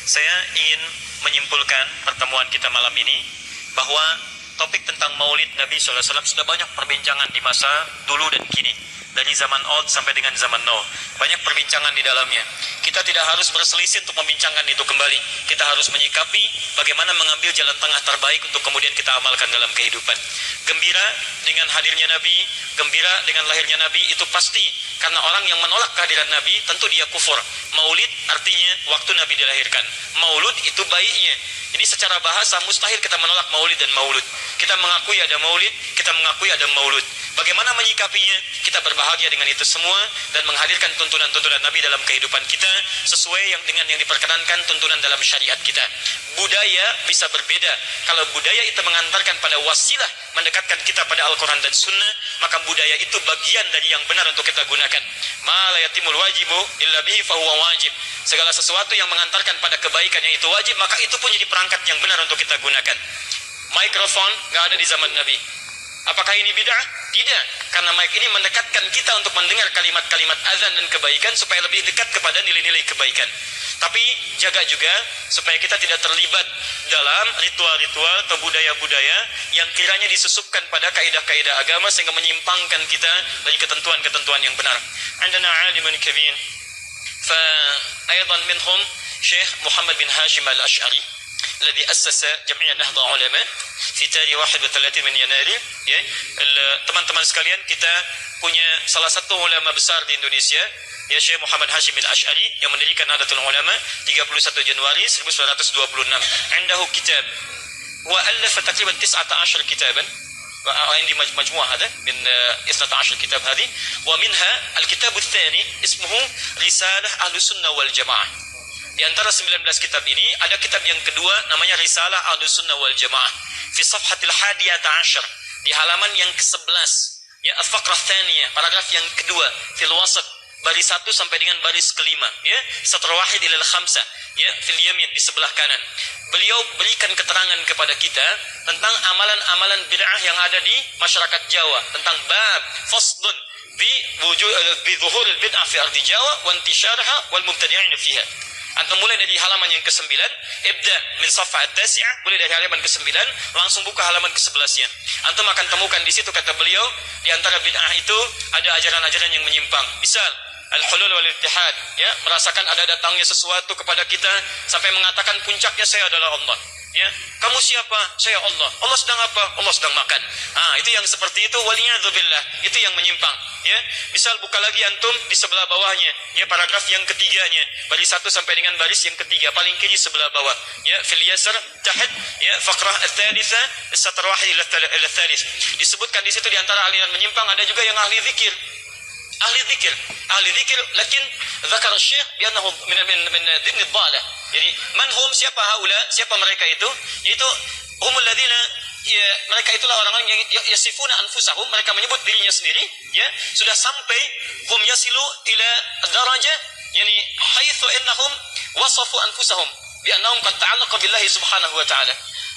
Saya ingin menyimpulkan pertemuan kita malam ini bahwa topik tentang Maulid Nabi SAW sudah banyak perbincangan di masa dulu dan kini, dari zaman old sampai dengan zaman now. Banyak perbincangan di dalamnya. Kita tidak harus berselisih untuk membincangkan itu kembali. Kita harus menyikapi bagaimana mengambil jalan tengah terbaik untuk kemudian kita amalkan dalam kehidupan. Gembira dengan hadirnya Nabi, gembira dengan lahirnya Nabi, itu pasti. Karena orang yang menolak kehadiran Nabi, tentu dia kufur. Maulid artinya waktu Nabi dilahirkan. Maulud itu baiknya. Jadi secara bahasa mustahil kita menolak maulid dan maulud. Kita mengakui ada maulid, kita mengakui ada maulud. Bagaimana menyikapinya? Kita berbahagia dengan itu semua dan menghadirkan tuntunan-tuntunan Nabi dalam kehidupan kita sesuai dengan yang diperkenankan tuntunan dalam syariat kita. Budaya bisa berbeda. Kalau budaya itu mengantarkan pada wasilah mendekatkan kita pada Al-Quran dan Sunnah, maka budaya itu bagian dari yang benar untuk kita gunakan. Ma la yatimul wajibu illa bihi fahuwa wajib. Segala sesuatu yang mengantarkan pada kebaikan yang itu wajib, maka itu pun jadi perangkat yang benar untuk kita gunakan. Mikrofon nggak ada di zaman Nabi. Apakah ini bid'ah? Tidak, karena mic ini mendekatkan kita untuk mendengar kalimat-kalimat azan dan kebaikan supaya lebih dekat kepada nilai-nilai kebaikan. Tapi jaga juga supaya kita tidak terlibat dalam ritual-ritual atau budaya-budaya yang kiranya disusupkan pada kaidah-kaidah agama sehingga menyimpangkan kita dari ketentuan-ketentuan yang benar. Andana alimun kabir. Fa aidan minhum Syekh Muhammad bin Hashim al-Ash'ari الذي أسس جمعية نهضة علماء في تاريخ 31 من يناير. Ya, teman-teman sekalian, kita punya salah satu ulama besar di Indonesia, ya, Syekh Muhammad Hashim bin Ash'ari, yang mendirikan Nahdlatul Ulama 31 Januari 1926. Indahu kitab wa alafa taqriban 19 kitaban عندي مجموعة هذا من 12 كتاب هذه ومنها الكتاب الثاني اسمه رسالة أهل السنة والجماعة. Di antara 19 kitab ini ada kitab yang kedua namanya Risalah Ahlussunnah wal Jamaah fi safhatil 11 di halaman yang ke-11, ya, al-faqrah tsaniyah, paragraf yang kedua, fil wasat, baris 1 sampai dengan baris kelima, ya, satr wahid ila al-khamsah, ya, fil yamin, di sebelah kanan. Beliau berikan keterangan kepada kita tentang amalan-amalan bid'ah yang ada di masyarakat Jawa, tentang bab faslun bi zuhuril bid'ah fi ardi Jawa wa intisharha wal mubtadi'in fiha. Antum mulai dari halaman yang ke-9, ibda min safha at-tasi'ah, mulai dari halaman ke-9 langsung buka halaman ke-11-nya. Antum akan temukan di situ, kata beliau, di antara bid'ah itu ada ajaran-ajaran yang menyimpang. Misal al-hulul wal ittihad, ya, merasakan ada datangnya sesuatu kepada kita sampai mengatakan puncaknya saya adalah Allah. Ya, kamu siapa? Saya Allah. Allah sedang apa? Allah sedang makan. Itu yang seperti itu, waliyadzubillah, itu yang menyimpang. Ya, misal buka lagi antum di sebelah bawahnya, ya, paragraf yang ketiganya, baris 1 sampai dengan baris yang ketiga, paling kiri sebelah bawah. Ya, fil yasar tahad, ya, faqrah ats-tsalitsah, satr wahid ila ats-tsalits. Disebutkan di situ di antara aliran menyimpang ada juga yang ahli zikir. Ahli zikir, lakin zakar syekh biannahu min dhimn ad-dhalah. Jadi manhum, siapa haula, siapa mereka itu? Yaitu humul ladzina, ya, mereka itulah orang-orang yang yasifuna anfusahum, mereka menyebut dirinya sendiri, ya, sudah sampai hum yasilu ila darajah, yani haitsu innahum wasafu anfusahum bi annahum qad ta'allaqa billahi subhanahu wa ta'ala.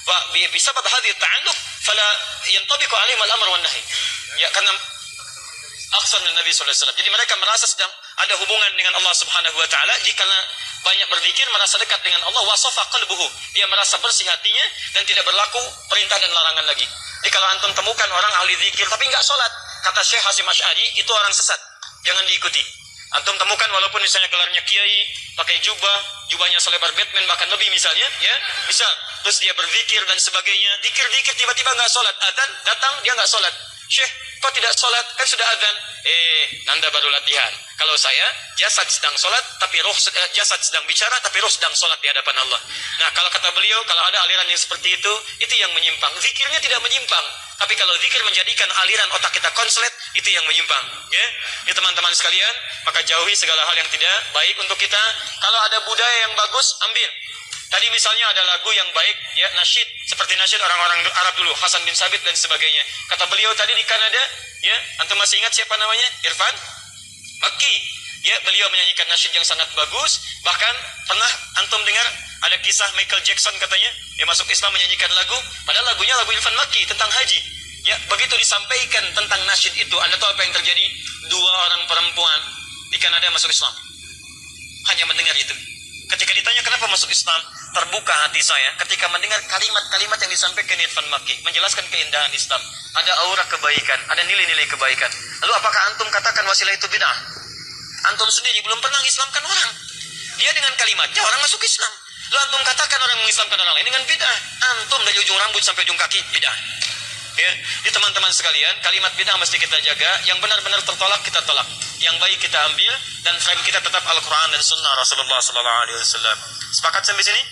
Wa bisabab hadhihi at-ta'alluq fala yantabiqu 'alaihim al-amr wan nahy. Ya, karena aksar Nabi sallallahu alaihi wasallam. Jadi mereka merasa sedang ada hubungan dengan Allah Subhanahu wa taala jika banyak berzikir, merasa dekat dengan Allah, wasafa qalbuhu. Dia merasa bersih hatinya dan tidak berlaku perintah dan larangan lagi. Jadi kalau antum temukan orang ahli zikir tapi enggak salat, kata Syekh Hashim Ash'ari, itu orang sesat. Jangan diikuti. Antum temukan walaupun misalnya gelarnya kiai, pakai jubahnya selebar Batman bahkan lebih misalnya, ya, bisa, terus dia berzikir dan sebagainya, zikir tiba-tiba enggak salat, adzan datang dia enggak salat. Syekh, kok tidak sholat? Kan sudah adzan. Nanda baru latihan. Kalau saya, jasad sedang sholat, tapi jasad sedang bicara, tapi roh sedang sholat di hadapan Allah. Nah, kalau kata beliau, kalau ada aliran yang seperti itu yang menyimpang. Zikirnya tidak menyimpang, tapi kalau zikir menjadikan aliran otak kita konslet, itu yang menyimpang. Ya, ini teman-teman sekalian, maka jauhi segala hal yang tidak baik untuk kita. Kalau ada budaya yang bagus, ambil. Tadi misalnya ada lagu yang baik, ya, nasyid, seperti nasyid orang-orang Arab dulu, Hasan bin Sabit dan sebagainya. Kata beliau tadi di Kanada, ya, antum masih ingat siapa namanya? Irfan Makki. Ya, beliau menyanyikan nasyid yang sangat bagus. Bahkan pernah antum dengar ada kisah Michael Jackson katanya, dia masuk Islam menyanyikan lagu, padahal lagunya lagu Irfan Makki tentang haji. Ya, begitu disampaikan tentang nasyid itu, Anda tahu apa yang terjadi? 2 orang perempuan di Kanada masuk Islam. Hanya mendengar itu. Ketika ditanya kenapa masuk Islam, terbuka hati saya ketika mendengar kalimat-kalimat yang disampaikan Irfan Makki, menjelaskan keindahan Islam. Ada aura kebaikan, ada nilai-nilai kebaikan. Lalu apakah antum katakan wasilah itu bid'ah? Antum sendiri belum pernah mengislamkan orang. Dia dengan kalimatnya orang masuk Islam. Lalu antum katakan orang mengislamkan orang lain dengan bid'ah. Antum dari ujung rambut sampai ujung kaki bid'ah. Ya, jadi teman-teman sekalian, kalimat bid'ah mesti kita jaga. Yang benar-benar tertolak kita tolak, yang baik kita ambil, dan frame kita tetap Al-Quran dan Sunnah Rasulullah SAW. Sepakat sampai sini?